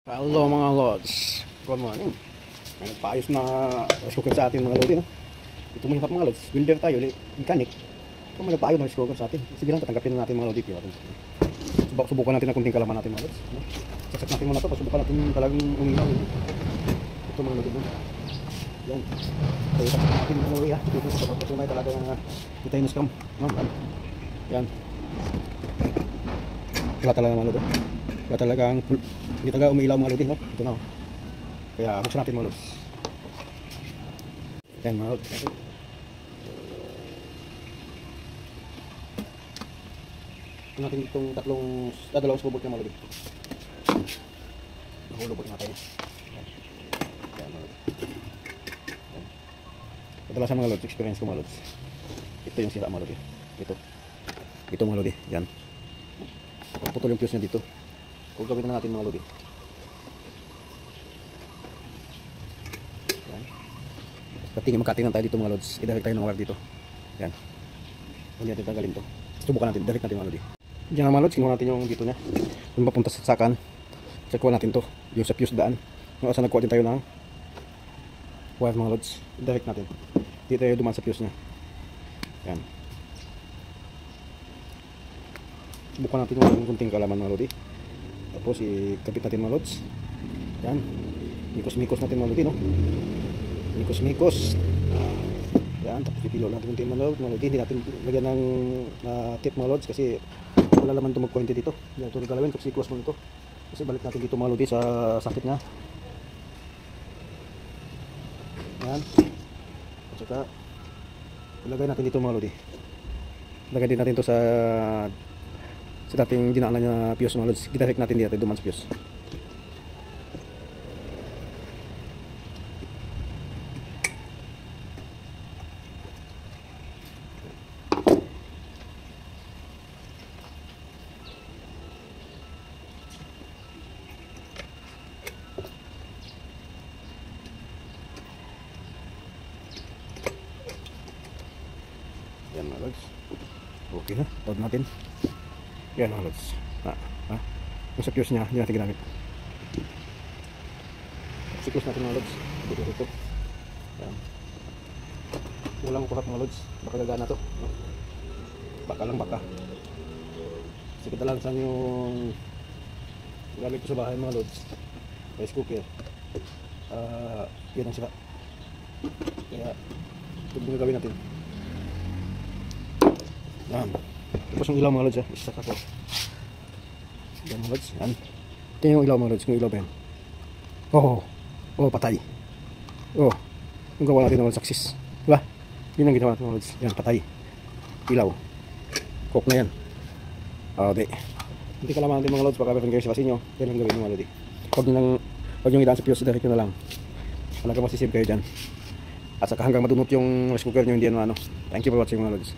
Hello mga lods, good morning. May nagpaayos na rice cooker sa atin mga lodi, no? Ito mo yung mga lods, builder tayo, mechanic. Ito may nagpaayos na rice cooker sa atin. Sige lang, tatanggapin na natin mga lodi. Subukan natin ang kunting kalaman natin mga lods, no? Sasak natin muna ito, subukan natin talagang umilaw, no? Ito mga lodi, no? Yan. Kaya sasak natin mga lodi, ha? Ito may talaga na itayin na scam, no? Yan. Wala talaga mga lodi. Wala talagang hindi talaga umiilaw mga lodi, no? Ito na, kaya buksan natin mga lods. Yan mga lods. Ito natin itong dalawang subok niya mga lodi. Nahulog natin. Yan mga lods. Kadalasan mga lods, experience ko mga lods. Ito yung sira mga lodi. Ito mga lodi. Yan. Putol yung fuse niya dito. Kung gawin na natin mga lodi. Magkatingin tayo dito mga lods. I-direct tayo ng wire dito. Yan. Hindi natin tanggalin to. Subukan natin. Direct natin mga lodi. Diyan mga lods. Kinuha natin yung dito nya. Kung papunta sa sakan. Check natin to. Yung sa fuse daan. Yung asa nagkuha din tayo ng wire mga lods. I-direct natin. Dito tayo dumaan sa fuse nya. Yan. Subukan natin yung kunting kalaman mga lodi. Tapos ikabit natin mga lods. Yan. Mikos-mikos natin mga lodi, no? Mikos-mikos. Yan. Tapos ipilo natin kunti mga lodi. Hindi natin lagyan ng tip mga lods kasi wala naman ito mag-pointe dito. Yan ito galawin kasi close mo nito. Kasi balik natin dito mga lodi sa sakit nya. Yan. At saka ilagay natin dito mga lodi. Ilagay din natin ito sa dating dinaanan niya fuse mga lods. Direct natin dito duman sa fuse. Yan mga lods. Okay na, tawad natin. Yan mga lods. Yung sa fuse nya, hindi natin ginamit. Siklos natin mga lods. Dito. Yan. Walang kuhat mga lods. Baka gagana to. Baka lang baka. Kasi kadalasan yung gamit ko sa bahay mga lods. Rice cooker. Yan ang sira. Kaya ito yung gagawin natin. Yan. Tapos yung ilaw mga lods, isa ka ko. Yan mga lods. Yan. Ito yung ilaw mga lods. Yung ilaw ba yan? Patay. Yung gawa natin naman success. Diba? Yun ang ginawa natin mga lods. Yan, patay. Ilaw. Cook na yan. Hindi ka laman natin mga lods. Baka meron kayo sila sa inyo. Yan ang gawin mga lodi. Huwag yung idaan sa fuse. Direct nyo na lang. Wala ka masisave kayo dyan. At saka hanggang madunot yung rice cooker nyo, hindi ano. Thank you for watching mga lods.